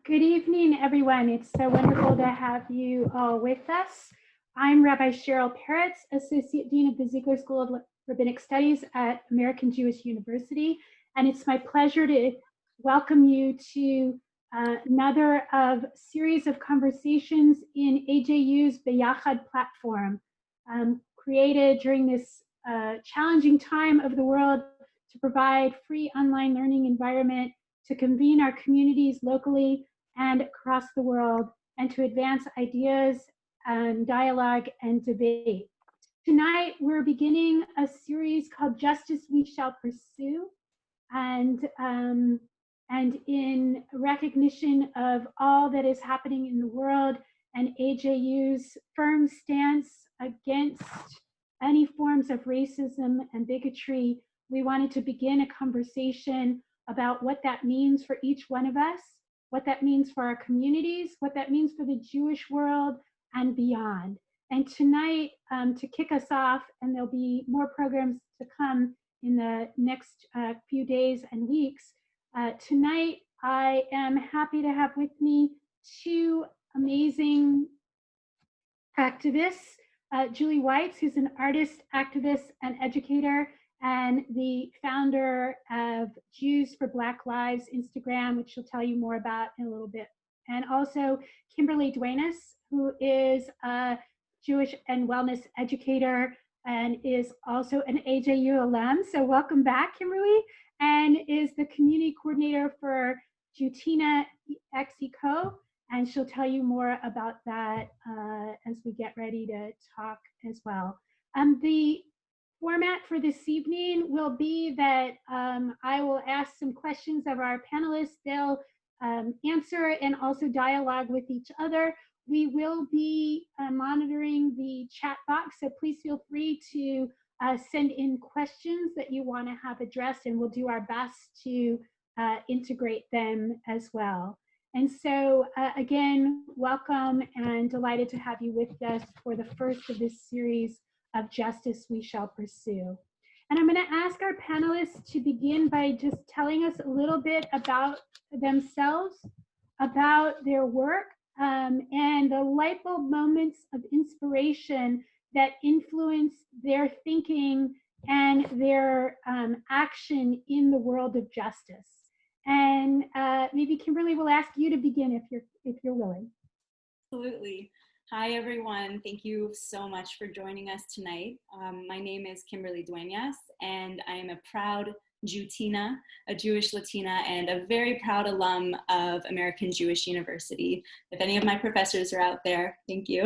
Good evening, everyone. It's so wonderful to have you all with us. I'm Rabbi Cheryl Peretz, Associate Dean of the Ziegler School of Rabbinic Studies at American Jewish University, and it's my pleasure to welcome you to another series of conversations in AJU's B'Yachad platform, created during this challenging time of the world to provide free online learning environment to convene our communities locally and across the world, and to advance ideas and dialogue and debate. Tonight, we're beginning a series called Justice We Shall Pursue, and in recognition of all that is happening in the world and AJU's firm stance against any forms of racism and bigotry, we wanted to begin a conversation about what that means for each one of us, what that means for our communities, what that means for the Jewish world and beyond. And tonight, to kick us off, and there'll be more programs to come in the next few days and weeks, tonight I am happy to have with me two amazing activists, Julie Weitz, who's an artist, activist, and educator, and the founder of Jews for Black Lives Instagram, which she'll tell you more about in a little bit. And also Kimberly Dueñas, who is a Jewish and wellness educator and is also an AJU alum. So welcome back, Kimberly, and is the community coordinator for Jewtina XECO. And she'll tell you more about that as we get ready to talk as well. The format for this evening will be that I will ask some questions of our panelists. They'll answer and also dialogue with each other. We will be monitoring the chat box, so please feel free to send in questions that you want to have addressed, and we'll do our best to integrate them as well. And so again, welcome and delighted to have you with us for the first of this series of Justice We Shall Pursue. And I'm going to ask our panelists to begin by just telling us a little bit about themselves, about their work, and the light bulb moments of inspiration that influence their thinking and their action in the world of justice. And maybe Kimberly will ask you to begin if you're willing. Absolutely. Hi, everyone. Thank you so much for joining us tonight. My name is Kimberly Dueñas, and I am a proud Jewtina, a Jewish Latina, and a very proud alum of American Jewish University. If any of my professors are out there, thank you.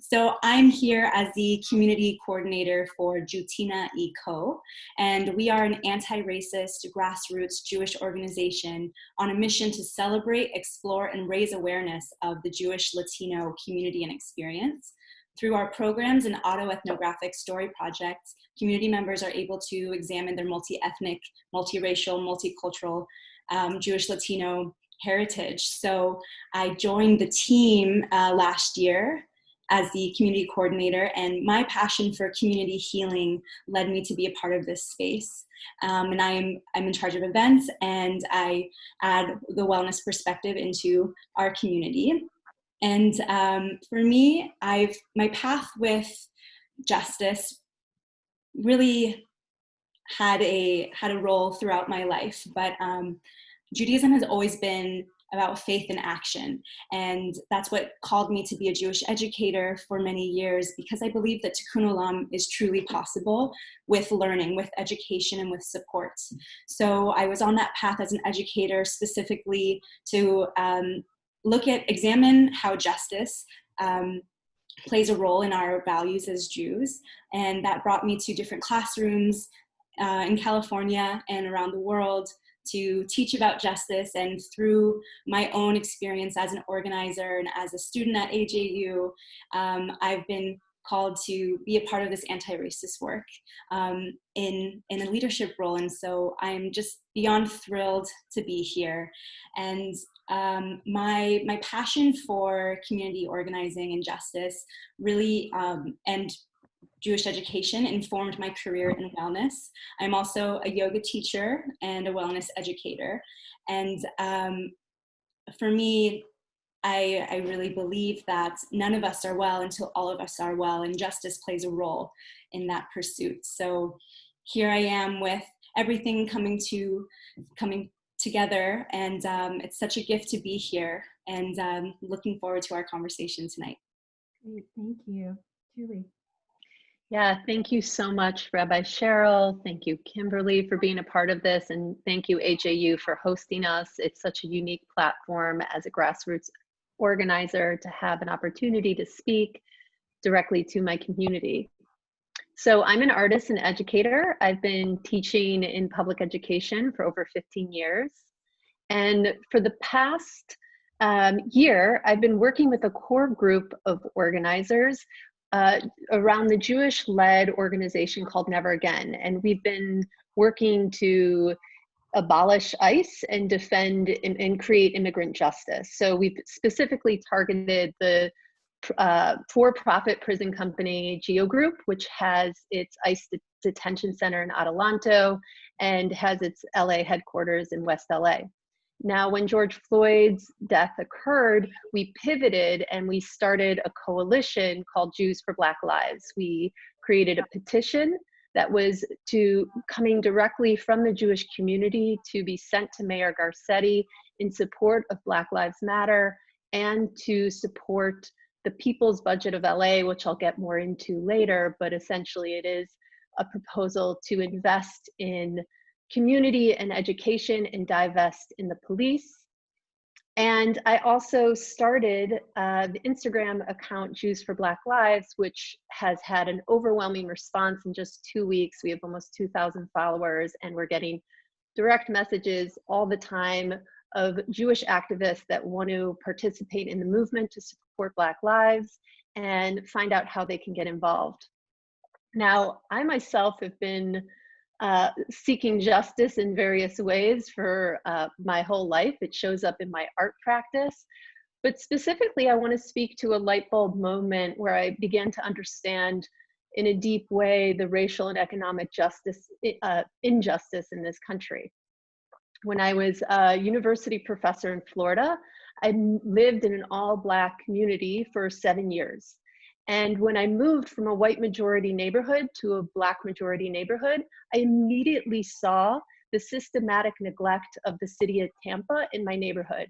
So I'm here as the community coordinator for Jewtina ECO, and we are an anti-racist, grassroots Jewish organization on a mission to celebrate, explore, and raise awareness of the Jewish-Latino community and experience. Through our programs and auto-ethnographic story projects, community members are able to examine their multi-ethnic, multiracial, multicultural, Jewish-Latino heritage. So I joined the team last year as the community coordinator, and my passion for community healing led me to be a part of this space. And I'm in charge of events, and I add the wellness perspective into our community. And for me, my path with justice really had a role throughout my life, but Judaism has always been about faith and action, and that's what called me to be a Jewish educator for many years, because I believe that Tikkun Olam is truly possible with learning, with education, and with support. So I was on that path as an educator, specifically to examine how justice plays a role in our values as Jews. And that brought me to different classrooms in California and around the world to teach about justice. And through my own experience as an organizer and as a student at AJU, I've been called to be a part of this anti-racist work in a leadership role. And so I'm just beyond thrilled to be here. And my passion for community organizing and justice really, and Jewish education informed my career in wellness. I'm also a yoga teacher and a wellness educator. And for me, I really believe that none of us are well until all of us are well, and justice plays a role in that pursuit. So here I am with everything coming together, and it's such a gift to be here, and looking forward to our conversation tonight. Great, thank you. Julie. Yeah, thank you so much, Rabbi Cheryl. Thank you, Kimberly, for being a part of this. And thank you, AJU, for hosting us. It's such a unique platform as a grassroots organizer to have an opportunity to speak directly to my community. So I'm an artist and educator. I've been teaching in public education for over 15 years. And for the past year, I've been working with a core group of organizers around the Jewish-led organization called Never Again. And we've been working to abolish ICE and defend and create immigrant justice. So we've specifically targeted the for-profit prison company Geo Group, which has its ICE detention center in Adelanto and has its LA headquarters in West LA. Now, when George Floyd's death occurred, we pivoted and we started a coalition called Jews for Black Lives. We created a petition that was coming directly from the Jewish community to be sent to Mayor Garcetti in support of Black Lives Matter and to support the People's Budget of LA, which I'll get more into later, but essentially it is a proposal to invest in community and education and divest in the police. And I also started the Instagram account Jews for Black Lives, which has had an overwhelming response in just 2 weeks. We have almost 2,000 followers, and we're getting direct messages all the time of Jewish activists that want to participate in the movement to support Black lives and find out how they can get involved. Now, I myself have been seeking justice in various ways for my whole life. It shows up in my art practice. But specifically, I want to speak to a light bulb moment where I began to understand in a deep way the racial and economic injustice in this country. When I was a university professor in Florida, I lived in an all-Black community for 7 years. And when I moved from a white majority neighborhood to a Black majority neighborhood, I immediately saw the systematic neglect of the city of Tampa in my neighborhood.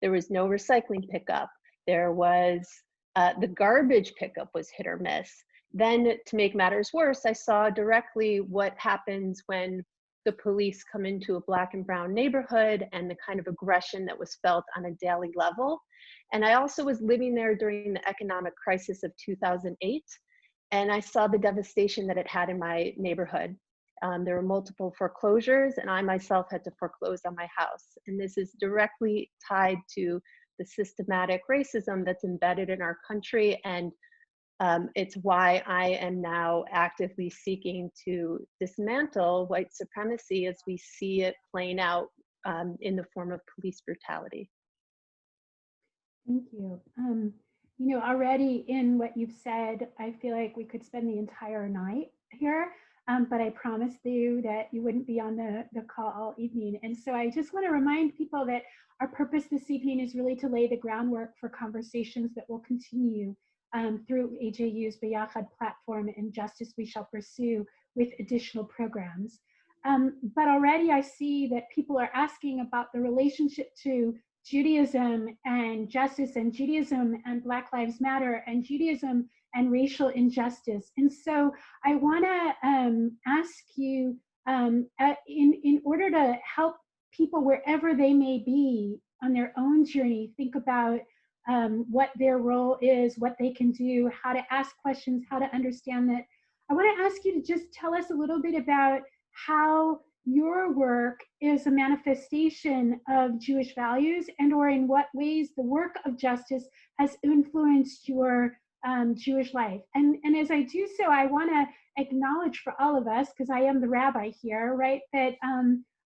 There was no recycling pickup. There was, the garbage pickup was hit or miss. Then to make matters worse, I saw directly what happens when the police come into a Black and brown neighborhood and the kind of aggression that was felt on a daily level. And I also was living there during the economic crisis of 2008, and I saw the devastation that it had in my neighborhood. There were multiple foreclosures, and I myself had to foreclose on my house. And this is directly tied to the systematic racism that's embedded in our country, and it's why I am now actively seeking to dismantle white supremacy as we see it playing out in the form of police brutality. Thank you. You know, already in what you've said, I feel like we could spend the entire night here, but I promised you that you wouldn't be on the call all evening. And so I just want to remind people that our purpose this evening is really to lay the groundwork for conversations that will continue through AJU's B'Yachad platform and Justice We Shall Pursue with additional programs. But already I see that people are asking about the relationship to Judaism and justice, and Judaism and Black Lives Matter, and Judaism and racial injustice. And so I want to ask you, in order to help people wherever they may be on their own journey, think about what their role is, what they can do, how to ask questions, how to understand that. I want to ask you to just tell us a little bit about how your work is a manifestation of Jewish values, and or in what ways the work of justice has influenced your Jewish life. And as I do so, I want to acknowledge for all of us, because I am the rabbi here, right, that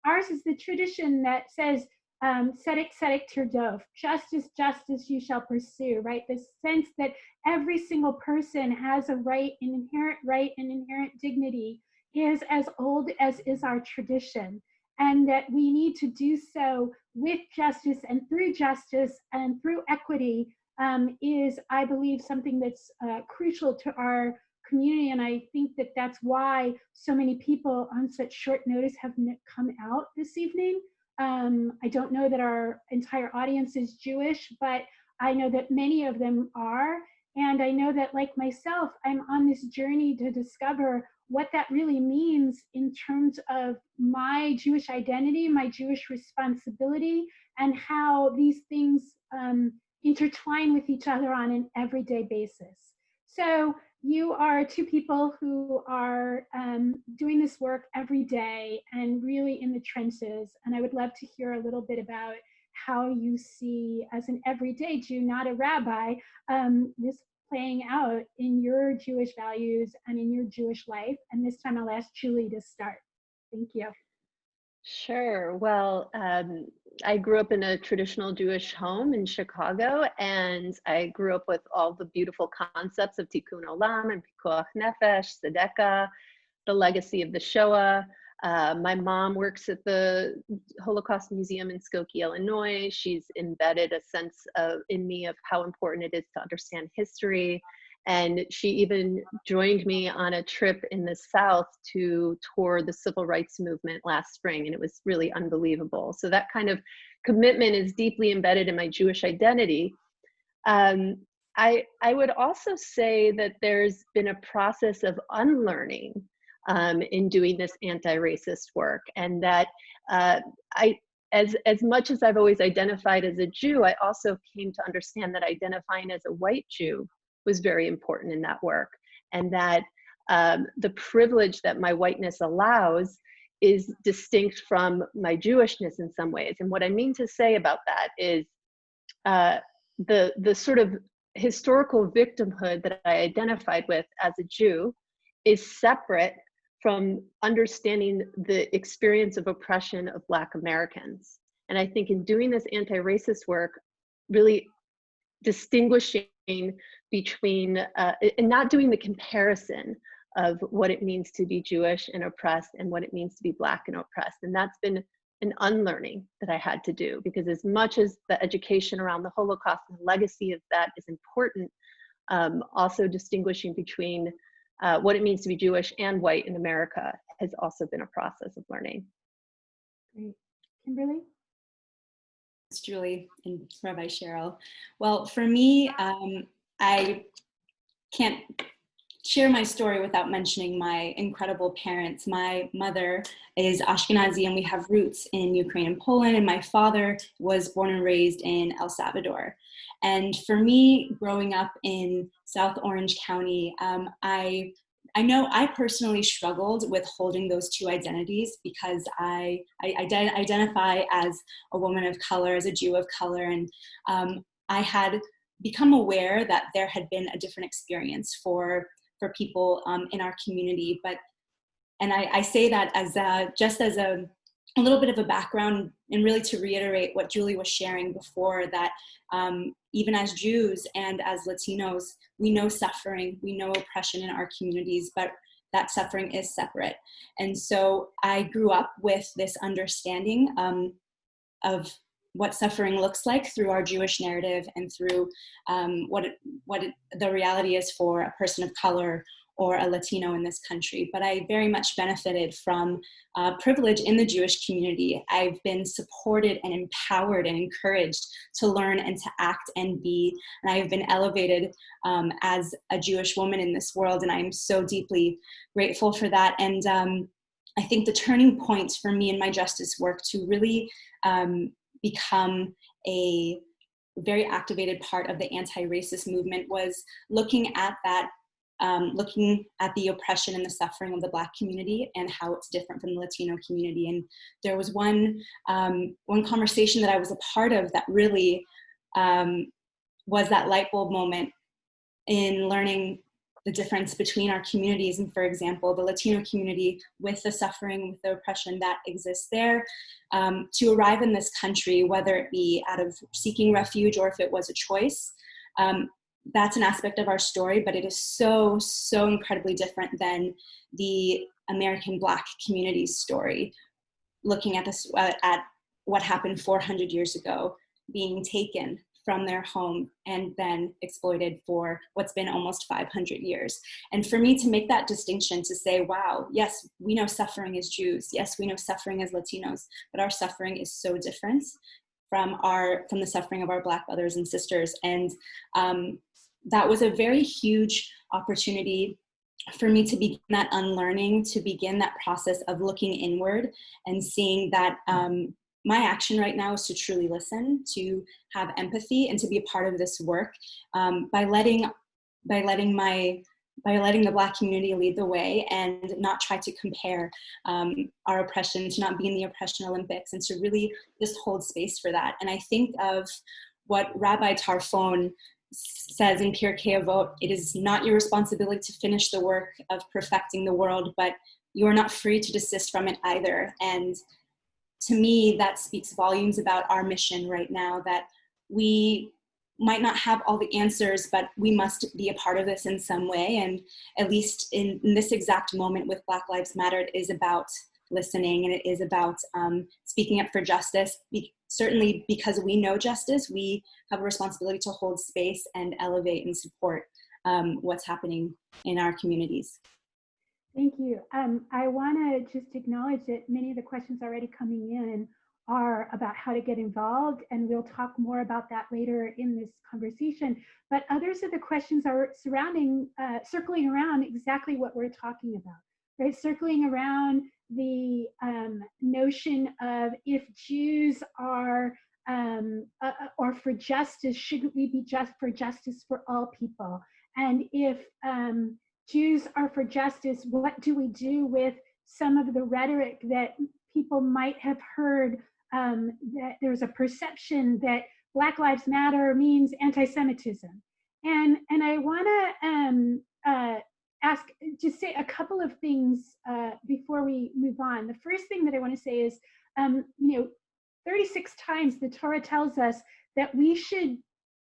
ours is the tradition that says, tzedek, tzedek tirdof, justice, justice you shall pursue, right? The sense that every single person has a right, an inherent dignity, is as old as is our tradition, and that we need to do so with justice and through equity is, I believe, something that's crucial to our community. And I think that that's why so many people on such short notice have come out this evening. I don't know that our entire audience is Jewish, but I know that many of them are. And I know that, like myself, I'm on this journey to discover what that really means in terms of my Jewish identity, my Jewish responsibility, and how these things intertwine with each other on an everyday basis. So you are two people who are doing this work every day and really in the trenches. And I would love to hear a little bit about how you see, as an everyday Jew, not a rabbi, this playing out in your Jewish values and in your Jewish life. And this time I'll ask Julie to start. Thank you. Sure. Well, I grew up in a traditional Jewish home in Chicago, and I grew up with all the beautiful concepts of Tikkun Olam and Pikuach Nefesh, Tzedakah, the legacy of the Shoah. My mom works at the Holocaust Museum in Skokie, Illinois. She's embedded a sense in me of how important it is to understand history. And she even joined me on a trip in the South to tour the civil rights movement last spring, and it was really unbelievable. So that kind of commitment is deeply embedded in my Jewish identity. I would also say that there's been a process of unlearning in doing this anti-racist work, and that as much as I've always identified as a Jew, I also came to understand that identifying as a white Jew was very important in that work, and that the privilege that my whiteness allows is distinct from my Jewishness in some ways. And what I mean to say about that is the sort of historical victimhood that I identified with as a Jew is separate from understanding the experience of oppression of Black Americans. And I think in doing this anti-racist work, really distinguishing between and not doing the comparison of what it means to be Jewish and oppressed and what it means to be Black and oppressed. And that's been an unlearning that I had to do, because as much as the education around the Holocaust and the legacy of that is important, also distinguishing between what it means to be Jewish and white in America has also been a process of learning. Great. Kimberly? It's Julie and Rabbi Cheryl. Well, for me, I can't share my story without mentioning my incredible parents. My mother is Ashkenazi and we have roots in Ukraine and Poland, and my father was born and raised in El Salvador. And for me, growing up in South Orange County, I know I personally struggled with holding those two identities, because I identify as a woman of color, as a Jew of color, and I had become aware that there had been a different experience for people in our community. And I say that as just as a little bit of a background, and really to reiterate what Julie was sharing before, that even as Jews and as Latinos, we know suffering, we know oppression in our communities, but that suffering is separate. And so I grew up with this understanding of what suffering looks like through our Jewish narrative and through the reality is for a person of color or a Latino in this country. But I very much benefited from privilege in the Jewish community. I've been supported and empowered and encouraged to learn and to act and be, and I have been elevated as a Jewish woman in this world, and I am so deeply grateful for that. And I think the turning point for me in my justice work to really become a very activated part of the anti-racist movement was looking at that, looking at the oppression and the suffering of the Black community and how it's different from the Latino community. And there was one conversation that I was a part of that really was that light bulb moment in learning the difference between our communities. And for example, the Latino community, with the suffering, with the oppression that exists there, to arrive in this country, whether it be out of seeking refuge or if it was a choice, that's an aspect of our story, but it is so, so incredibly different than the American Black community's story. Looking at this, at what happened 400 years ago being taken from their home and then exploited for what's been almost 500 years. And for me to make that distinction, to say, wow, yes, we know suffering as Jews. Yes, we know suffering as Latinos, but our suffering is so different from the suffering of our Black brothers and sisters. And that was a very huge opportunity for me to begin that unlearning, to begin that process of looking inward and seeing that my action right now is to truly listen, to have empathy, and to be a part of this work by letting the Black community lead the way, and not try to compare our oppression, to not be in the oppression Olympics, and to really just hold space for that. And I think of what Rabbi Tarfon says in Pirkei Avot: it is not your responsibility to finish the work of perfecting the world, but you are not free to desist from it either. And to me, that speaks volumes about our mission right now, that we might not have all the answers, but we must be a part of this in some way. And at least in this exact moment with Black Lives Matter, it is about listening, and it is about speaking up for justice. Certainly because we know justice, we have a responsibility to hold space and elevate and support what's happening in our communities. Thank you. I want to just acknowledge that many of the questions already coming in are about how to get involved, and we'll talk more about that later in this conversation. But others of the questions are circling around exactly what we're talking about, right? Circling around the notion of, if Jews are or for justice, shouldn't we be just for justice for all people? And if Jews are for justice, what do we do with some of the rhetoric that people might have heard, that there's a perception that Black Lives Matter means anti-Semitism? And I want to just say a couple of things before we move on. The first thing that I want to say is, 36 times the Torah tells us that we should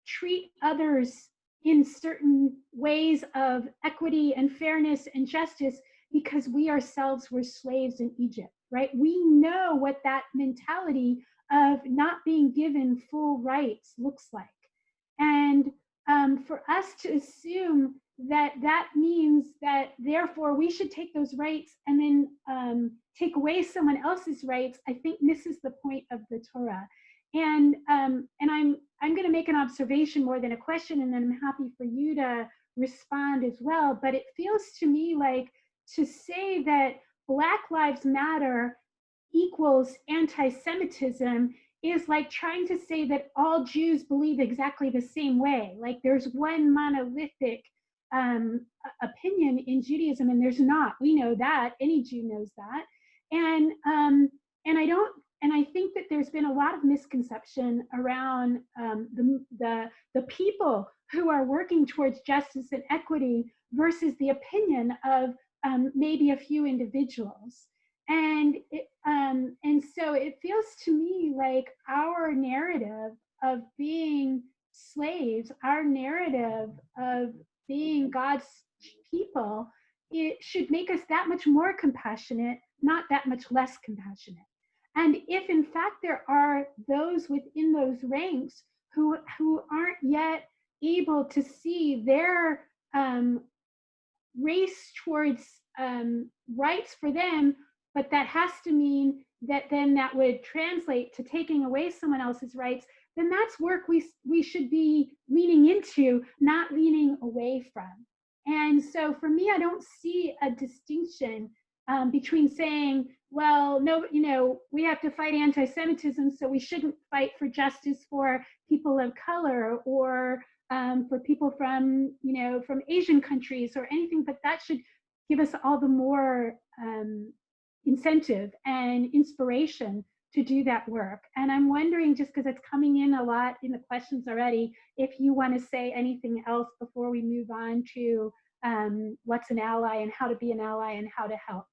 treat others in certain ways of equity and fairness and justice, because we ourselves were slaves in Egypt, right? We know what that mentality of not being given full rights looks like. And for us to assume that that means that therefore we should take those rights and then take away someone else's rights, I think misses the point of the Torah. And I'm going to make an observation more than a question, and then I'm happy for you to respond as well. But it feels to me like to say that Black Lives Matter equals anti-Semitism is like trying to say that all Jews believe exactly the same way. Like there's one monolithic opinion in Judaism, and there's not. We know that. Any Jew knows that. And I think that there's been a lot of misconception around the people who are working towards justice and equity versus the opinion of maybe a few individuals. And so it feels to me like our narrative of being slaves, our narrative of being God's people, it should make us that much more compassionate, not that much less compassionate. And if in fact there are those within those ranks who aren't yet able to see their race towards rights for them, but that has to mean that then that would translate to taking away someone else's rights, then that's work we should be leaning into, not leaning away from. And so for me, I don't see a distinction between saying, well, no, we have to fight anti-Semitism, so we shouldn't fight for justice for people of color or for people from Asian countries or anything, but that should give us all the more incentive and inspiration to do that work. And I'm wondering, just because it's coming in a lot in the questions already, if you want to say anything else before we move on to what's an ally and how to be an ally and how to help.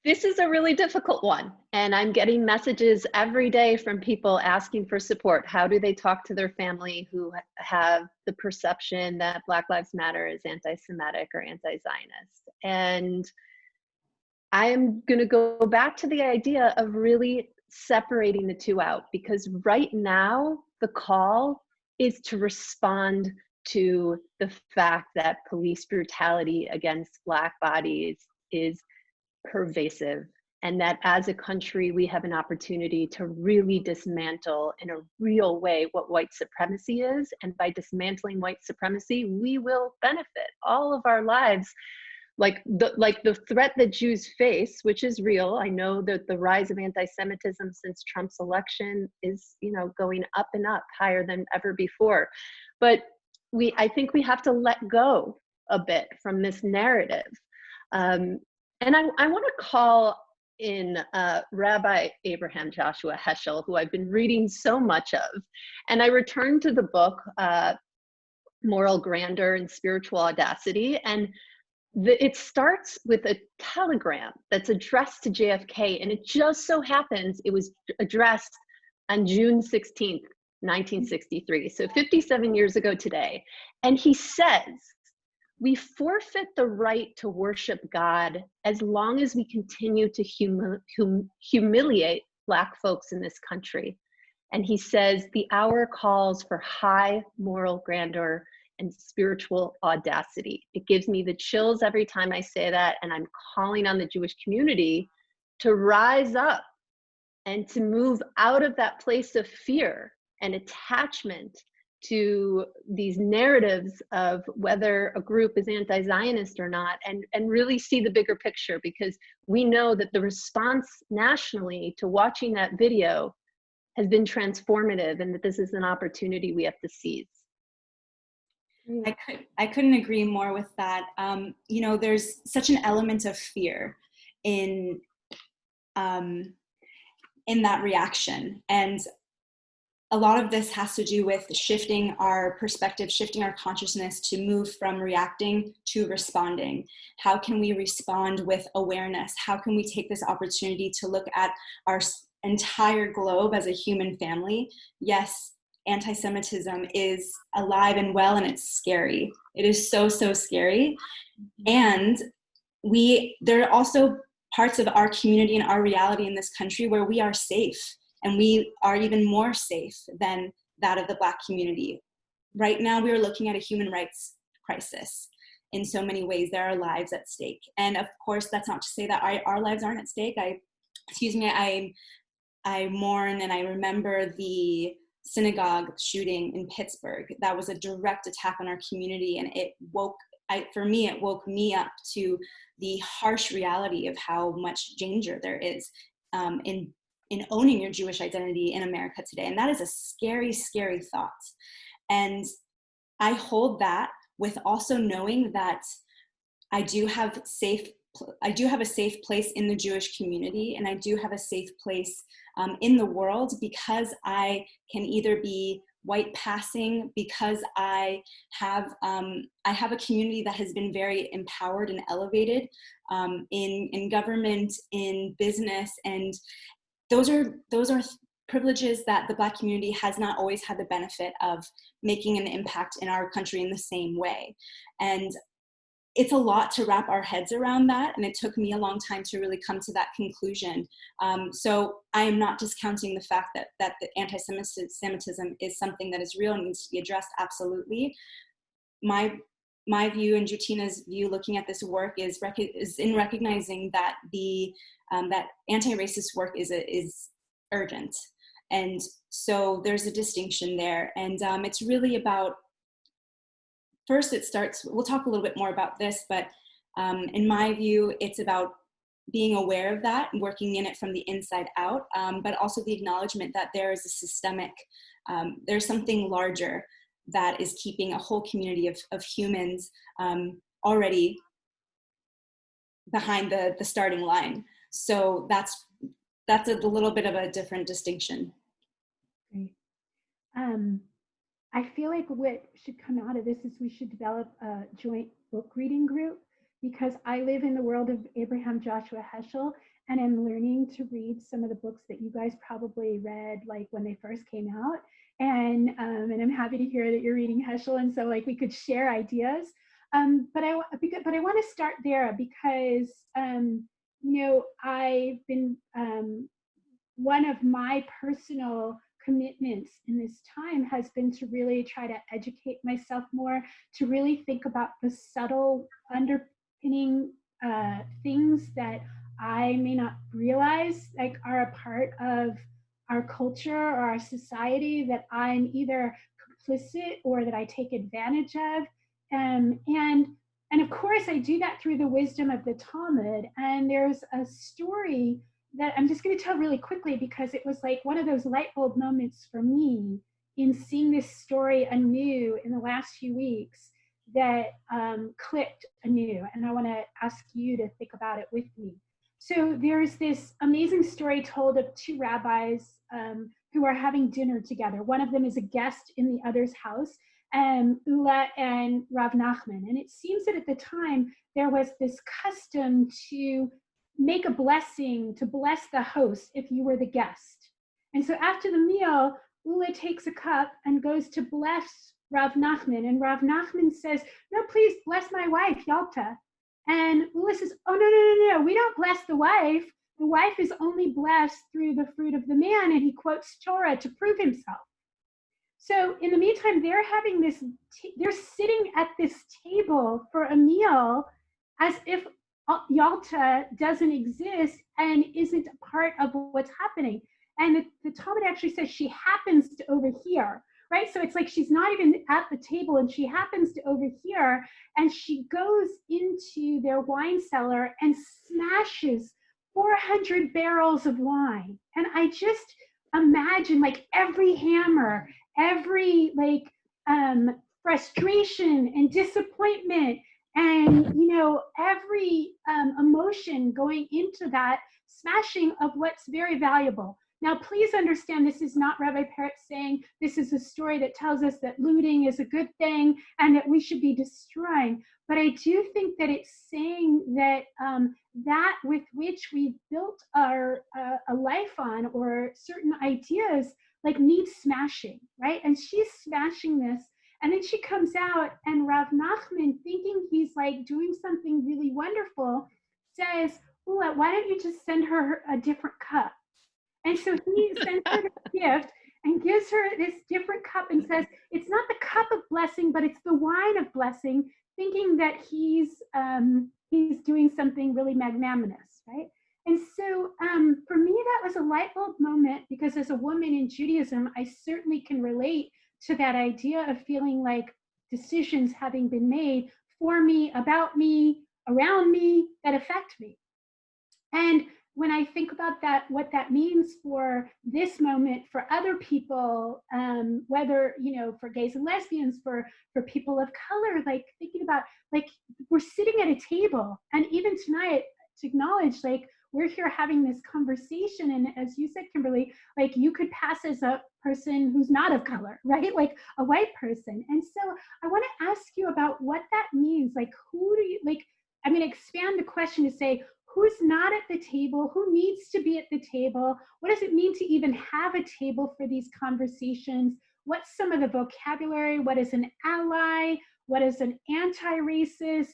This is a really difficult one, and I'm getting messages every day from people asking for support. How do they talk to their family who have the perception that Black Lives Matter is anti-Semitic or anti-Zionist? And I am going to go back to the idea of really separating the two out, because right now the call is to respond to the fact that police brutality against Black bodies is pervasive, and that as a country we have an opportunity to really dismantle in a real way what white supremacy is. And by dismantling white supremacy, we will benefit all of our lives. Like the threat that Jews face, which is real. I know that the rise of anti-Semitism since Trump's election is, going up and up, higher than ever before. But I think we have to let go a bit from this narrative. And I want to call in Rabbi Abraham Joshua Heschel, who I've been reading so much of. And I returned to the book, Moral Grandeur and Spiritual Audacity. And it starts with a telegram that's addressed to JFK, and it just so happens it was addressed on June 16th, 1963, so 57 years ago today. And he says, "We forfeit the right to worship God as long as we continue to humiliate Black folks in this country." And he says, "The hour calls for high moral grandeur and spiritual audacity." It gives me the chills every time I say that, and I'm calling on the Jewish community to rise up and to move out of that place of fear and attachment to these narratives of whether a group is anti-Zionist or not, and really see the bigger picture, because we know that the response nationally to watching that video has been transformative, and that this is an opportunity we have to seize. I couldn't agree more with that. There's such an element of fear in that reaction. And a lot of this has to do with shifting our perspective, shifting our consciousness to move from reacting to responding. How can we respond with awareness? How can we take this opportunity to look at our entire globe as a human family? Yes, anti-Semitism is alive and well, and it's scary. It is so, so scary. And there are also parts of our community and our reality in this country where we are safe, and we are even more safe than that of the Black community. Right now, we are looking at a human rights crisis. In so many ways, there are lives at stake. And of course, that's not to say that our lives aren't at stake. I mourn and I remember the synagogue shooting in Pittsburgh. That was a direct attack on our community, and it woke me up to the harsh reality of how much danger there is in owning your Jewish identity in America today. And that is a scary, scary thought. And I hold that with also knowing that I do have a safe place in the Jewish community, and I do have a safe place in the world, because I can either be white passing, because I have a community that has been very empowered and elevated in government, in business, and those are privileges that the Black community has not always had the benefit of making an impact in our country in the same way. And it's a lot to wrap our heads around that, and it took me a long time to really come to that conclusion. So I am not discounting the fact that the anti-Semitism is something that is real and needs to be addressed, absolutely. My view and Jewtina's view looking at this work is in recognizing that that anti-racist work is urgent. And so there's a distinction there. And it's really about, first, we'll talk a little bit more about this, but in my view, it's about being aware of that and working in it from the inside out, but also the acknowledgement that there is a systemic, there's something larger that is keeping a whole community of humans already behind the starting line. So that's a little bit of a different distinction. Great. I feel like what should come out of this is we should develop a joint book reading group, because I live in the world of Abraham Joshua Heschel, and I'm learning to read some of the books that you guys probably read like when they first came out. And I'm happy to hear that you're reading Heschel, and so like we could share ideas. But I want to start there, because I've been, one of my personal commitments in this time has been to really try to educate myself more, to really think about the subtle underpinning things that I may not realize like are a part of our culture or our society that I'm either complicit or that I take advantage of. And of course, I do that through the wisdom of the Talmud. And there's a story that I'm just going to tell really quickly because it was like one of those light bulb moments for me in seeing this story anew in the last few weeks that clicked anew. And I want to ask you to think about it with me. So there's this amazing story told of two rabbis who are having dinner together. One of them is a guest in the other's house, Ula and Rav Nachman. And it seems that at the time there was this custom to make a blessing, to bless the host if you were the guest. And so after the meal, Ula takes a cup and goes to bless Rav Nachman. And Rav Nachman says, "No, please bless my wife, Yalta." And Ula says, "Oh, no, we don't bless the wife. The wife is only blessed through the fruit of the man." And he quotes Torah to prove himself. So in the meantime, they're having this, they're sitting at this table for a meal as if Yalta doesn't exist and isn't a part of what's happening. And the Talmud actually says she happens to overhear, right? So it's like she's not even at the table and she happens to overhear, and she goes into their wine cellar and smashes 400 barrels of wine. And I just imagine like every hammer, every like frustration and disappointment and every emotion going into that smashing of what's very valuable. Now, please understand, this is not Rabbi Peretz saying this is a story that tells us that looting is a good thing and that we should be destroying. But I do think that it's saying that that with which we built our a life on, or certain ideas, like needs smashing, right? And she's smashing this. And then she comes out, and Rav Nachman, thinking he's like doing something really wonderful, says, "Ula, why don't you just send her a different cup?" And so he sends her this gift and gives her this different cup and says, "It's not the cup of blessing, but it's the wine of blessing," thinking that he's doing something really magnanimous, right? And so for me, that was a light bulb moment, because as a woman in Judaism, I certainly can relate to that idea of feeling like decisions having been made for me, about me, around me, that affect me. And when I think about that, what that means for this moment, for other people, whether, for gays and lesbians, for people of color, like thinking about, like, we're sitting at a table, and even tonight, to acknowledge, like, we're here having this conversation, and as you said, Kimberly, like, you could pass as a person who's not of color, right? Like a white person. And so I want to ask you about what that means. Like, who do you, like, I'm going to expand the question to say, who's not at the table? Who needs to be at the table? What does it mean to even have a table for these conversations? What's some of the vocabulary? What is an ally? What is an anti-racist?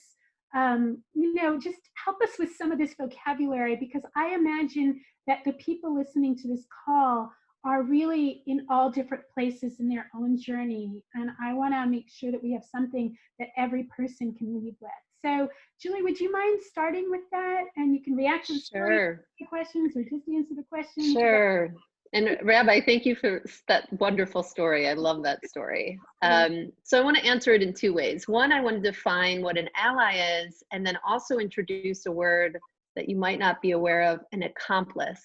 Just help us with some of this vocabulary, because I imagine that the people listening to this call are really in all different places in their own journey. And I want to make sure that we have something that every person can leave with. So, Julie, would you mind starting with that? And you can react to the questions, or just answer the questions. Sure. And Rabbi, thank you for that wonderful story. I love that story. So I want to answer it in two ways. One, I want to define what an ally is, and then also introduce a word that you might not be aware of, an accomplice.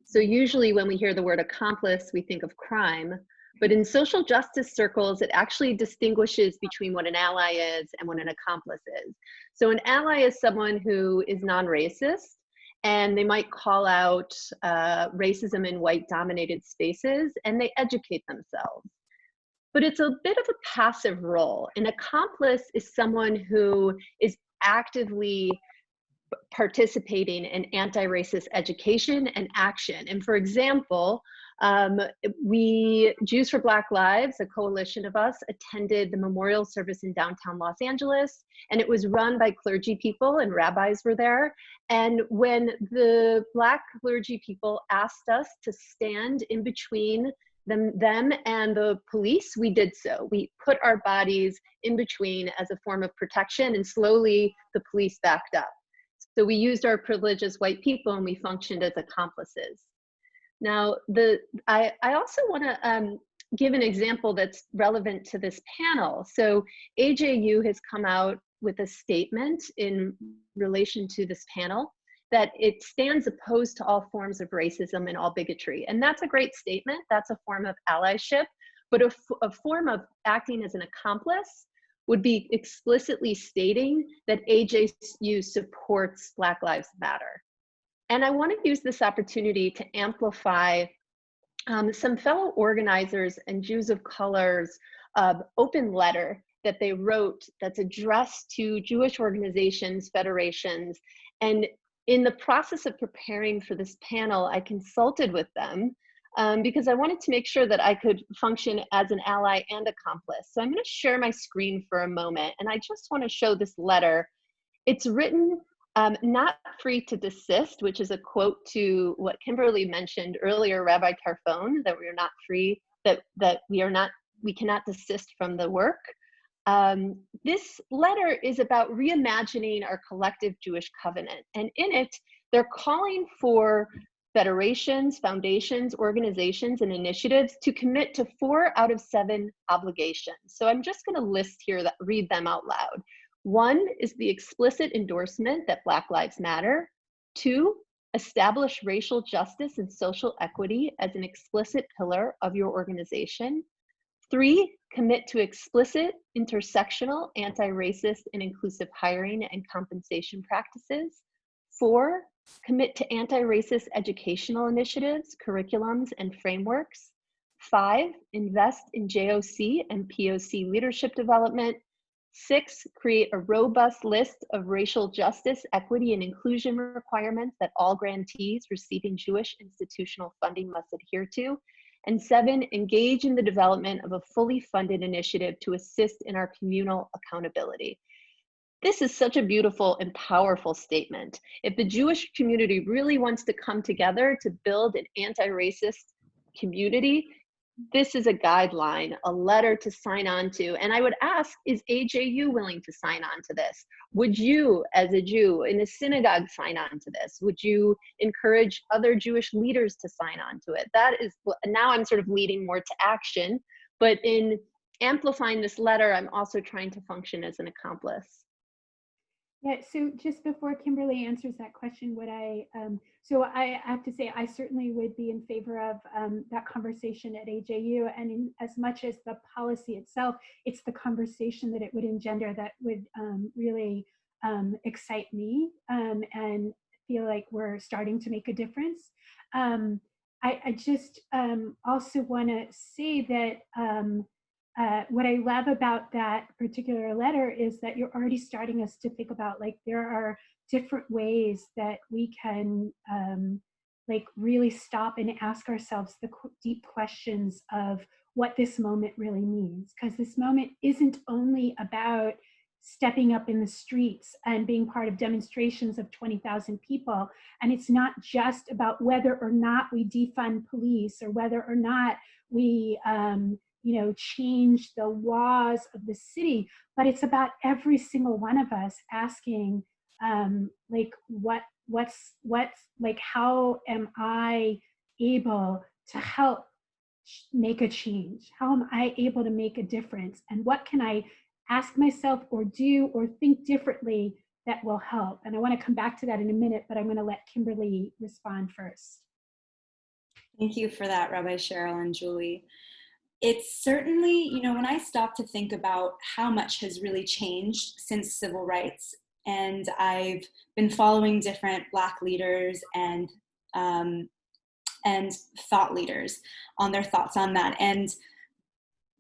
So usually when we hear the word accomplice, we think of crime. But in social justice circles, it actually distinguishes between what an ally is and what an accomplice is. So an ally is someone who is non-racist, and they might call out racism in white-dominated spaces, and they educate themselves. But it's a bit of a passive role. An accomplice is someone who is actively participating in anti-racist education and action. And for example, Jews for Black Lives, a coalition of us, attended the memorial service in downtown Los Angeles, and it was run by clergy people, and rabbis were there. And when the Black clergy people asked us to stand in between them and the police, we did so. We put our bodies in between as a form of protection, and slowly the police backed up. So we used our privilege as white people, and we functioned as accomplices. Now, I also want to give an example that's relevant to this panel. So AJU has come out with a statement in relation to this panel that it stands opposed to all forms of racism and all bigotry. And that's a great statement. That's a form of allyship, but a form of acting as an accomplice would be explicitly stating that AJU supports Black Lives Matter. And I want to use this opportunity to amplify some fellow organizers and Jews of color's open letter that they wrote that's addressed to Jewish organizations, federations. And in the process of preparing for this panel, I consulted with them because I wanted to make sure that I could function as an ally and accomplice. So I'm going to share my screen for a moment, and I just want to show this letter. It's written not free to desist, which is a quote to what Kimberly mentioned earlier, Rabbi Tarfon, that we are not free, that we cannot desist from the work. This letter is about reimagining our collective Jewish covenant. And in it, they're calling for federations, foundations, organizations, and initiatives to commit to 4 out of 7 obligations. So I'm just going to read them out loud. 1 is the explicit endorsement that Black Lives Matter. 2, establish racial justice and social equity as an explicit pillar of your organization. 3, commit to explicit, intersectional, anti-racist, and inclusive hiring and compensation practices. 4, commit to anti-racist educational initiatives, curriculums, and frameworks. 5, invest in JOC and POC leadership development. 6, create a robust list of racial justice, equity, and inclusion requirements that all grantees receiving Jewish institutional funding must adhere to. And 7, engage in the development of a fully funded initiative to assist in our communal accountability. This is such a beautiful and powerful statement. If the Jewish community really wants to come together to build an anti-racist community, this is a guideline, a letter to sign on to. And I would ask, is AJU willing to sign on to this? Would you, as a Jew in a synagogue, sign on to this? Would you encourage other Jewish leaders to sign on to it? That is, now I'm sort of leading more to action, but in amplifying this letter, I'm also trying to function as an accomplice. Yeah, so just before Kimberly answers that question, would I have to say I certainly would be in favor of that conversation at AJU, and in as much as the policy itself, it's the conversation that it would engender that would really excite me and feel like we're starting to make a difference. I just also want to say that what I love about that particular letter is that you're already starting us to think about, like, there are different ways that we can like really stop and ask ourselves the deep questions of what this moment really means. Because this moment isn't only about stepping up in the streets and being part of demonstrations of 20,000 people. And it's not just about whether or not we defund police or whether or not we change the laws of the city, but it's about every single one of us asking, like, how am I able to help make a change? How am I able to make a difference? And what can I ask myself or do or think differently that will help? And I want to come back to that in a minute, but I'm going to let Kimberly respond first. Thank you for that, Rabbi Cheryl and Julie. It's certainly, when I stop to think about how much has really changed since civil rights, and I've been following different Black leaders and thought leaders on their thoughts on that. And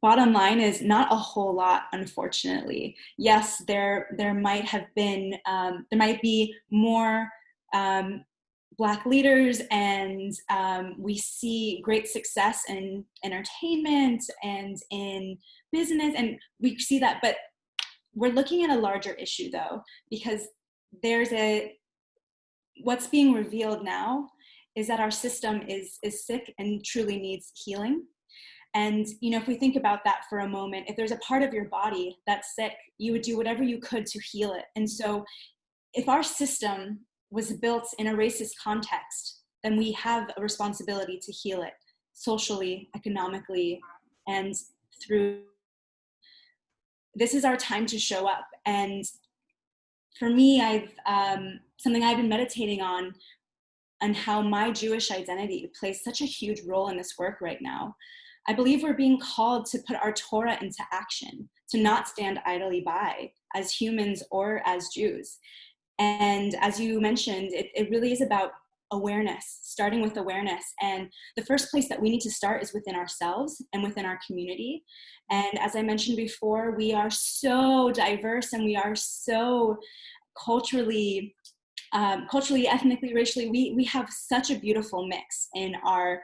bottom line is not a whole lot, unfortunately. Yes, there might have been, there might be more Black leaders, and we see great success in entertainment and in business, and we see that, but we're looking at a larger issue though, because what's being revealed now is that our system is sick and truly needs healing. And, you know, if we think about that for a moment, if there's a part of your body that's sick, you would do whatever you could to heal it. And so if our system was built in a racist context, then we have a responsibility to heal it socially, economically, and through. This is our time to show up. And for me, something I've been meditating on how my Jewish identity plays such a huge role in this work right now. I believe we're being called to put our Torah into action, to not stand idly by as humans or as Jews. And as you mentioned, it really is about awareness, starting with awareness. And the first place that we need to start is within ourselves and within our community. And as I mentioned before, we are so diverse, and we are so culturally, ethnically, racially, we have such a beautiful mix in our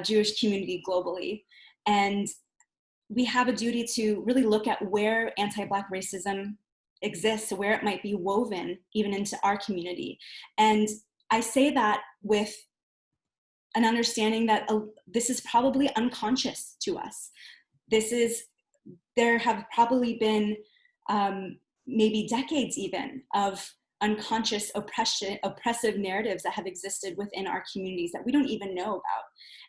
Jewish community globally. And we have a duty to really look at where anti-Black racism exists, where it might be woven even into our community. And I say that with an understanding that this is probably unconscious to us. There have probably been maybe decades even of unconscious oppressive narratives that have existed within our communities that we don't even know about.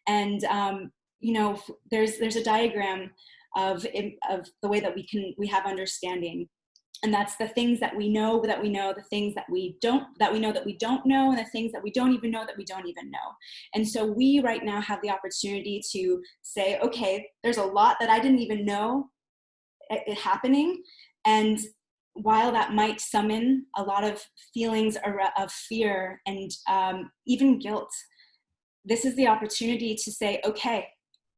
And you know, there's a diagram of the way that we have understanding. And that's the things that we know, the things that we don't know, and the things that we don't even know that we don't even know. And so we right now have the opportunity to say, okay, there's a lot that I didn't even know it happening. And while that might summon a lot of feelings of fear and even guilt, this is the opportunity to say, okay,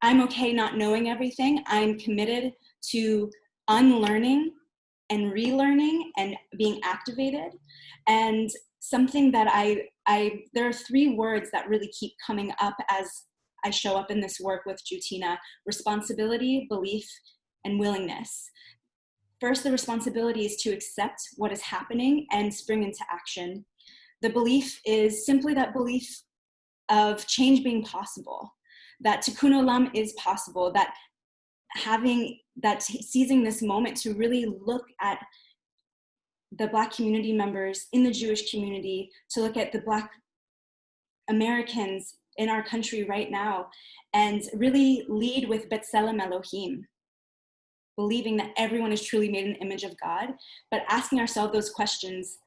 I'm okay not knowing everything. I'm committed to unlearning and relearning and being activated. And something that there are 3 words that really keep coming up as I show up in this work with Jewtina: responsibility, belief, and willingness. First, the responsibility is to accept what is happening and spring into action. The belief is simply that belief of change being possible, that tikkun olam is possible, that seizing this moment to really look at the Black community members in the Jewish community, to look at the Black Americans in our country right now, and really lead with B'Tselem Elohim, believing that everyone is truly made in the image of God, but asking ourselves those questions.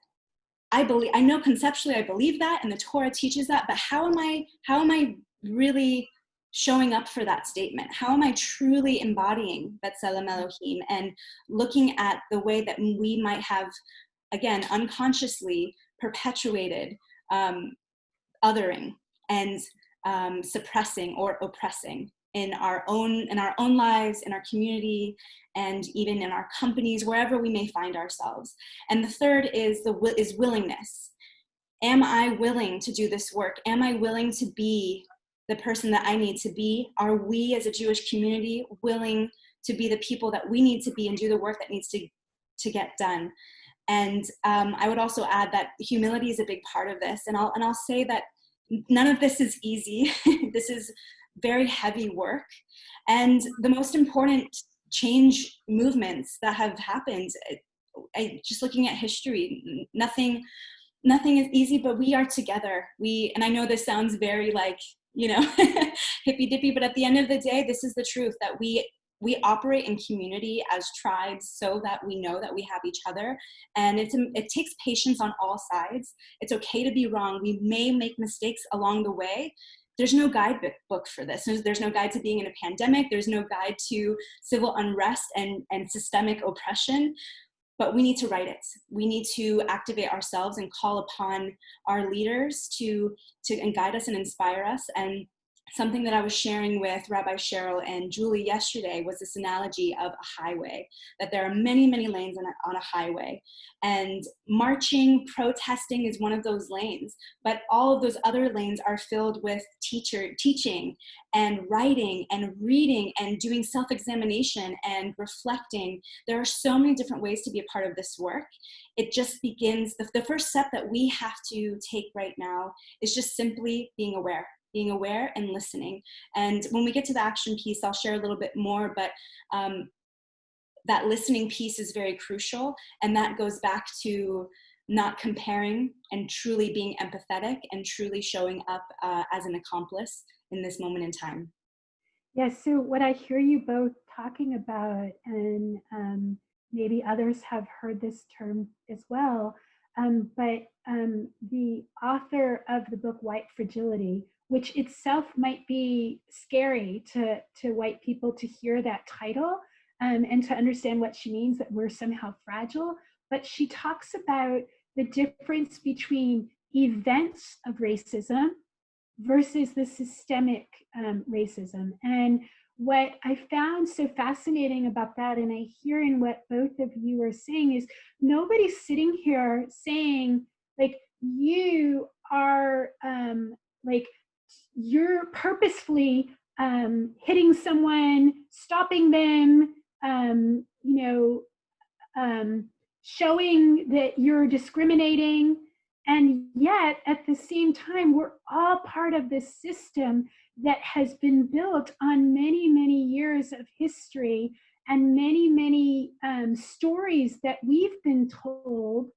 I know conceptually I believe that, and the Torah teaches that, but how am I really showing up for that statement? How am I truly embodying B'Tselem Elohim and looking at the way that we might have, again, unconsciously perpetuated othering and suppressing or oppressing in our own lives, in our community, and even in our companies, wherever we may find ourselves. And the third is willingness. Am I willing to do this work? Am I willing to be the person that I need to be? Are we as a Jewish community willing to be the people that we need to be and do the work that needs to get done? And I would also add that humility is a big part of this. And I'll say that none of this is easy. This is very heavy work. And the most important change movements that have happened, just looking at history, nothing is easy, but we are together. And I know this sounds very like, you know, hippy dippy, but at the end of the day, this is the truth, that we operate in community as tribes so that we know that we have each other. And it takes patience on all sides. It's okay to be wrong. We may make mistakes along the way. There's no guidebook for this. There's no guide to being in a pandemic. There's no guide to civil unrest and systemic oppression, but we need to write it. We need to activate ourselves and call upon our leaders to guide us and inspire us. And something that I was sharing with Rabbi Cheryl and Julie yesterday was this analogy of a highway, that there are many, many lanes on a highway. And marching, protesting is one of those lanes, but all of those other lanes are filled with teaching and writing and reading and doing self-examination and reflecting. There are so many different ways to be a part of this work. It just begins, the first step that we have to take right now is just simply being aware and listening. And when we get to the action piece, I'll share a little bit more, but that listening piece is very crucial. And that goes back to not comparing and truly being empathetic and truly showing up as an accomplice in this moment in time. Yes, so what I hear you both talking about, and maybe others have heard this term as well, but the author of the book White Fragility, which itself might be scary to white people to hear that title and to understand what she means, that we're somehow fragile, but she talks about the difference between events of racism versus the systemic racism. And what I found so fascinating about that, and I hear in what both of you are saying, is nobody's sitting here saying, like, you are, like, you're purposefully hitting someone, stopping them, showing that you're discriminating. And yet, at the same time, we're all part of this system that has been built on many, many years of history and many, many stories that we've been told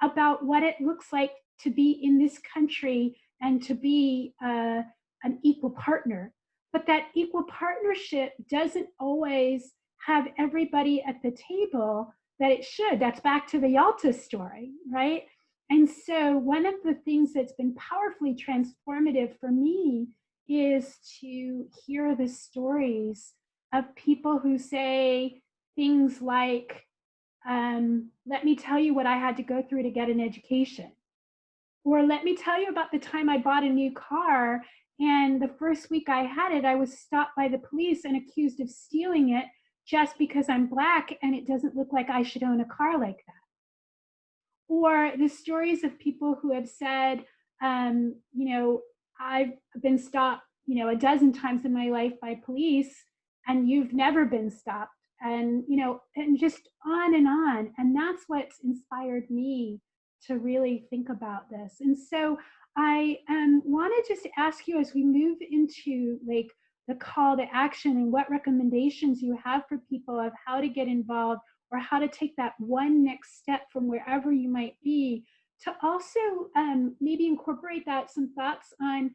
about what it looks like to be in this country and to be an equal partner. But that equal partnership doesn't always have everybody at the table that it should. That's back to the Yalta story, right? And so one of the things that's been powerfully transformative for me is to hear the stories of people who say things like, let me tell you what I had to go through to get an education. Or let me tell you about the time I bought a new car, and the first week I had it, I was stopped by the police and accused of stealing it just because I'm Black and it doesn't look like I should own a car like that. Or the stories of people who have said, I've been stopped, a dozen times in my life by police, and you've never been stopped. And, and just on and on. And that's what's inspired me to really think about this. And so I want to just ask you, as we move into like the call to action and what recommendations you have for people of how to get involved or how to take that one next step from wherever you might be, to also maybe incorporate that some thoughts on,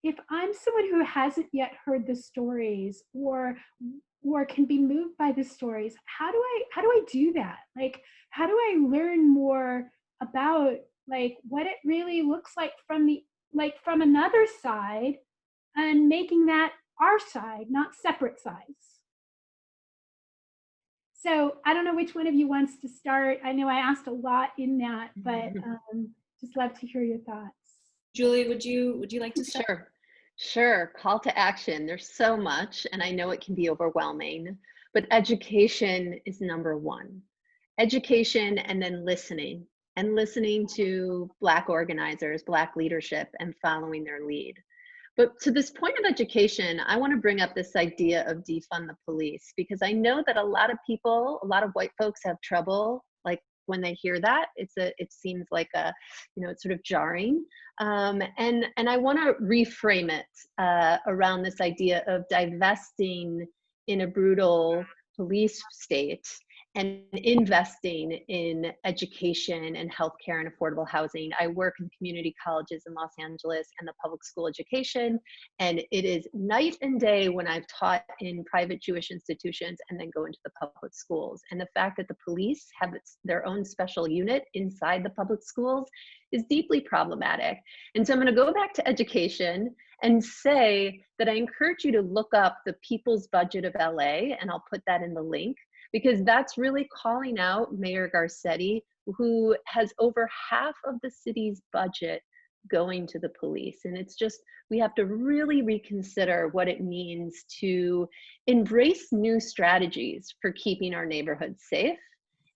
if I'm someone who hasn't yet heard the stories or can be moved by the stories, how do I do that? Like, how do I learn more about like what it really looks like from another side, and making that our side, not separate sides? So I don't know which one of you wants to start. I know I asked a lot in that, but just love to hear your thoughts. Julie, would you like to start? Sure. Call to action. There's so much, and I know it can be overwhelming, but education is number one. Education, and then listening to Black organizers, Black leadership, and following their lead. But to this point of education, I want to bring up this idea of defund the police, because I know that a lot of white folks have trouble, like when they hear that, it seems like it's sort of jarring. And I want to reframe it around this idea of divesting in a brutal police state and investing in education and healthcare and affordable housing. I work in community colleges in Los Angeles and the public school education, and it is night and day when I've taught in private Jewish institutions and then go into the public schools. And the fact that the police have their own special unit inside the public schools is deeply problematic. And so I'm going to go back to education and say that I encourage you to look up the People's Budget of LA, and I'll put that in the link, because that's really calling out Mayor Garcetti, who has over half of the city's budget going to the police. And it's just, we have to really reconsider what it means to embrace new strategies for keeping our neighborhoods safe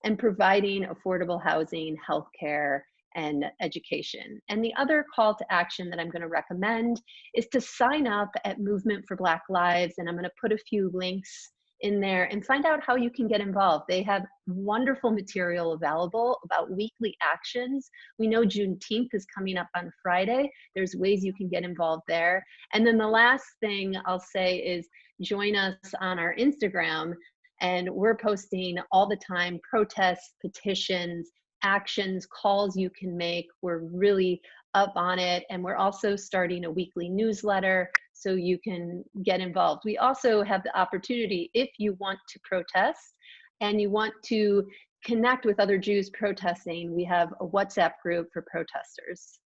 and providing affordable housing, healthcare, and education. And the other call to action that I'm going to recommend is to sign up at Movement for Black Lives. And I'm going to put a few links in there and find out how you can get involved. They have wonderful material available about weekly actions. We know Juneteenth is coming up on Friday. There's ways you can get involved there. And then the last thing I'll say is join us on our Instagram, and we're posting all the time protests, petitions, actions, calls you can make. We're really up on it. And we're also starting a weekly newsletter so you can get involved. We also have the opportunity, if you want to protest and you want to connect with other Jews protesting, we have a WhatsApp group for protesters.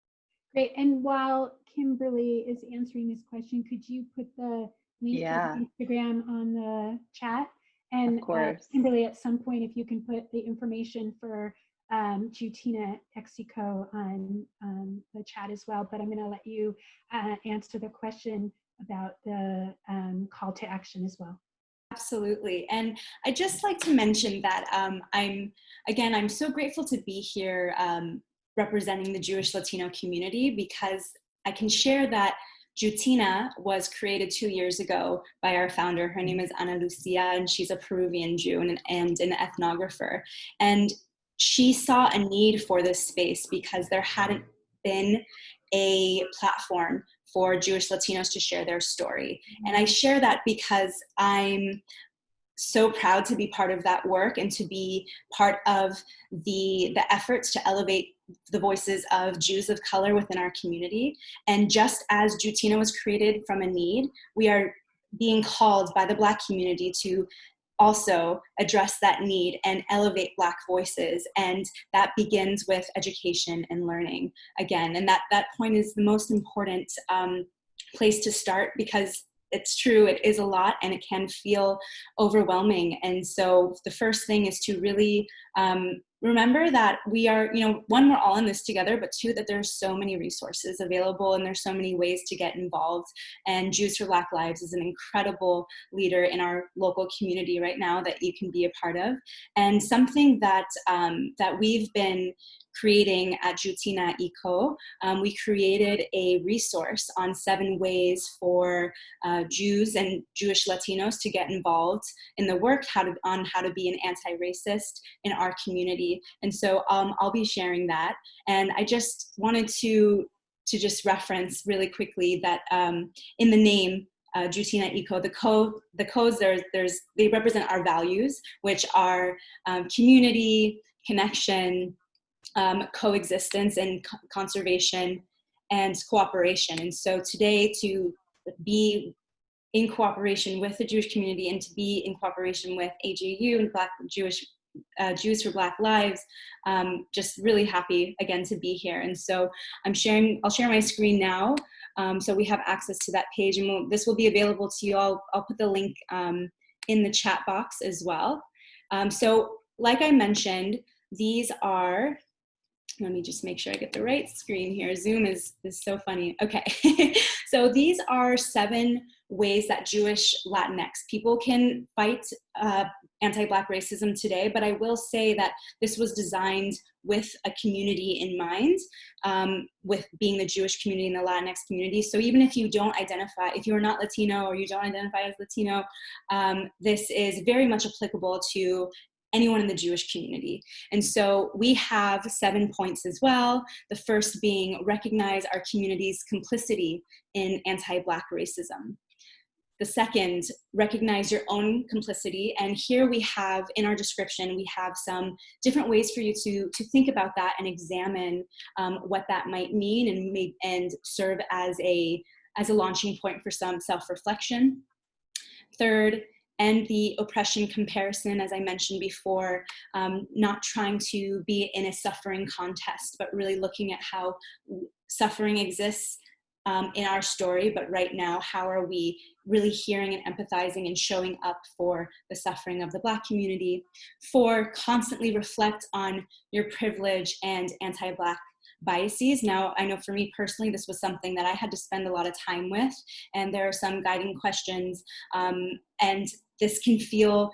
Great. And while Kimberly is answering this question, could you put the link to the Instagram on the chat? And of course. Kimberly, at some point, if you can put the information for Jewtina Mexico on the chat as well. But I'm going to let you answer the question about the call to action as well. Absolutely. And I'd just like to mention that I'm so grateful to be here representing the Jewish-Latino community, because I can share that Jewtina was created 2 years ago by our founder. Her name is Ana Lucia, and she's a Peruvian Jew and an ethnographer. And she saw a need for this space because there hadn't been a platform for Jewish Latinos to share their story. And I share that because I'm so proud to be part of that work and to be part of the efforts to elevate the voices of Jews of color within our community. And just as Jewtina was created from a need, we are being called by the Black community to also address that need and elevate Black voices. And that begins with education and learning again. And that point is the most important place to start, because it's true, it is a lot and it can feel overwhelming. And so the first thing is to really remember that we are, one, we're all in this together, but two, that there's so many resources available and there's so many ways to get involved. And Jews for Black Lives is an incredible leader in our local community right now that you can be a part of. And something that we've been creating at Jewtina Eco, we created a resource on 7 ways for Jews and Jewish Latinos to get involved in the work, on how to be an anti-racist in our community. And so I'll be sharing that. And I just wanted to just reference really quickly that in the name Jewtina Eco, the codes, they represent our values, which are community, connection, coexistence and conservation and cooperation. And so today, to be in cooperation with the Jewish community and to be in cooperation with AJU and Jews for Black Lives, just really happy again to be here. And so I'll share my screen now, so we have access to that page, and this will be available to you. I'll put the link in the chat box as well. So like I mentioned, these are, let me just make sure I get the right screen here. Zoom is so funny. Okay, so these are 7 ways that Jewish Latinx people can fight anti-Black racism today, but I will say that this was designed with a community in mind, with being the Jewish community and the Latinx community. So even if you don't identify, if you're not Latino or you don't identify as Latino, this is very much applicable to anyone in the Jewish community. And so we have 7 points as well. The first being recognize our community's complicity in anti-Black racism. The second, recognize your own complicity. And here we have, in our description, we have some different ways for you to think about that and examine what that might mean and serve as a launching point for some self-reflection. Third, end the oppression comparison, as I mentioned before, not trying to be in a suffering contest, but really looking at how suffering exists in our story, but right now, how are we really hearing and empathizing and showing up for the suffering of the Black community? 4, constantly reflect on your privilege and anti-Black biases. Now, I know for me personally, this was something that I had to spend a lot of time with, and there are some guiding questions, and this can feel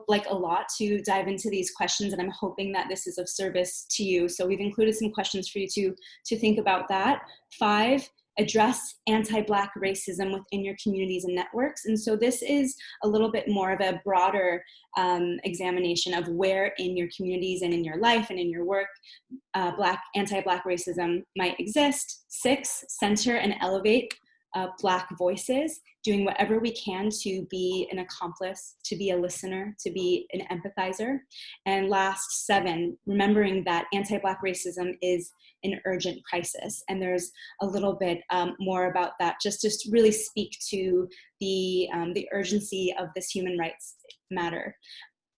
like a lot to dive into these questions, and I'm hoping that this is of service to you. So we've included some questions for you to think about that. 5, address anti-Black racism within your communities and networks. And so this is a little bit more of a broader examination of where in your communities and in your life and in your work anti-Black racism might exist. 6, center and elevate Black voices, doing whatever we can to be an accomplice, to be a listener, to be an empathizer. And last, 7, remembering that anti-Black racism is an urgent crisis. And there's a little bit more about that, just to really speak to the urgency of this human rights matter.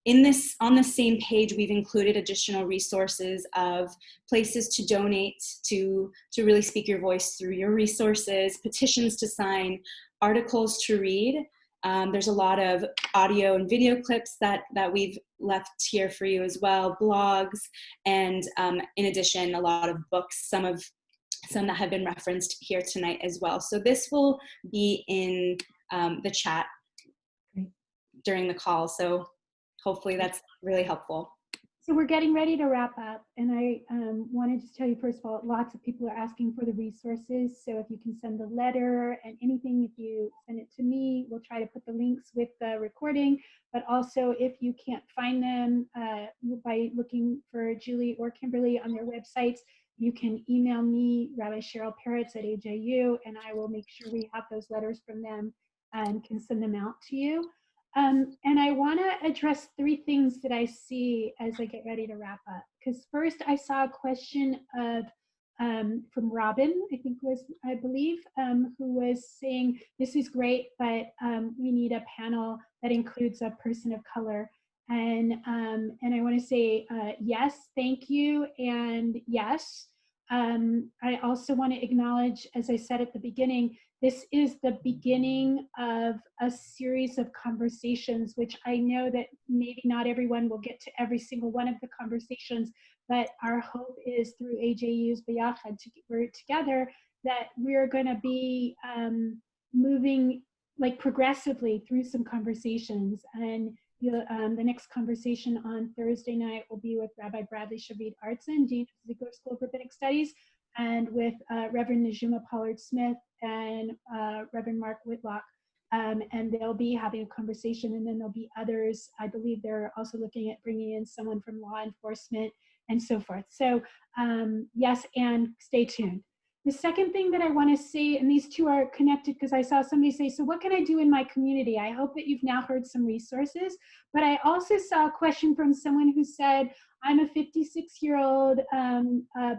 On the same page, we've included additional resources of places to donate, to really speak your voice through your resources, petitions to sign, articles to read. There's a lot of audio and video clips that we've left here for you as well, blogs, and in addition, a lot of books, some that have been referenced here tonight as well. So this will be in the chat during the call. So hopefully that's really helpful. So we're getting ready to wrap up, and I want to just tell you, first of all, lots of people are asking for the resources. So if you can send the letter and anything, if you send it to me, we'll try to put the links with the recording. But also, if you can't find them by looking for Julie or Kimberly on their websites, you can email me, Rabbi Cheryl Peretz at AJU, and I will make sure we have those letters from them and can send them out to you. And I want to address 3 things that I see as I get ready to wrap up. Because first, I saw a question of from Robin, I believe, who was saying, this is great, but we need a panel that includes a person of color. And I want to say, yes, thank you, and yes. I also want to acknowledge, as I said at the beginning, this is the beginning of a series of conversations, which I know that maybe not everyone will get to every single one of the conversations, but our hope is through AJU's B'Yachad, we're together, that we're going to be moving like progressively through some conversations. And the next conversation on Thursday night will be with Rabbi Bradley Shavit Artson, Dean of the Ziegler School of Rabbinic Studies, and with Reverend Najuma Pollard-Smith and Reverend Mark Whitlock. And they'll be having a conversation, and then there'll be others. I believe they're also looking at bringing in someone from law enforcement and so forth. So yes, and stay tuned. The second thing that I want to say, and these two are connected because I saw somebody say, so what can I do in my community? I hope that you've now heard some resources, but I also saw a question from someone who said, I'm a 56-year-old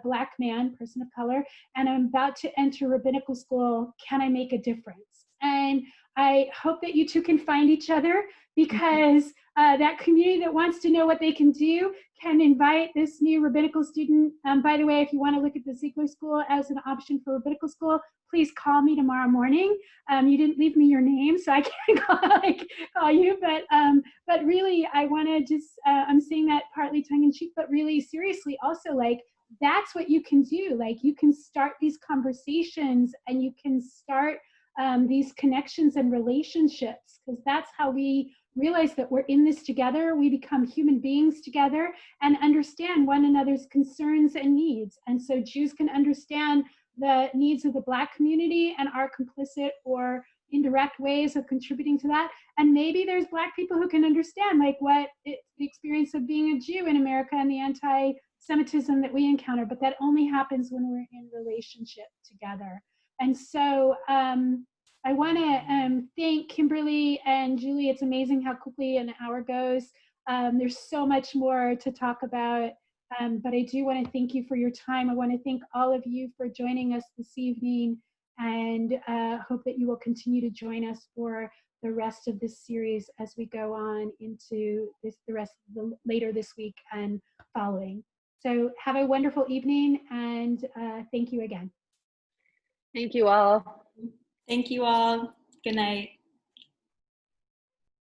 Black man, person of color, and I'm about to enter rabbinical school. Can I make a difference? And I hope that you two can find each other, because that community that wants to know what they can do can invite this new rabbinical student. By the way, if you want to look at the Ziegler School as an option for rabbinical school, please call me tomorrow morning. You didn't leave me your name, so I can't call you, but really, I want to just, I'm saying that partly tongue-in-cheek, but really seriously also, like, that's what you can do. Like, you can start these conversations, and you can start these connections and relationships, because that's how we realize that we're in this together. We become human beings together and understand one another's concerns and needs. And so Jews can understand the needs of the Black community and are complicit or indirect ways of contributing to that. And maybe there's Black people who can understand like the experience of being a Jew in America and the anti-Semitism that we encounter, but that only happens when we're in relationship together. And so I want to thank Kimberly and Julie. It's amazing how quickly an hour goes. There's so much more to talk about, but I do want to thank you for your time. I want to thank all of you for joining us this evening, and hope that you will continue to join us for the rest of this series as we go on into the rest of later this week and following. So have a wonderful evening, and thank you again. Thank you all. Thank you all. Good night.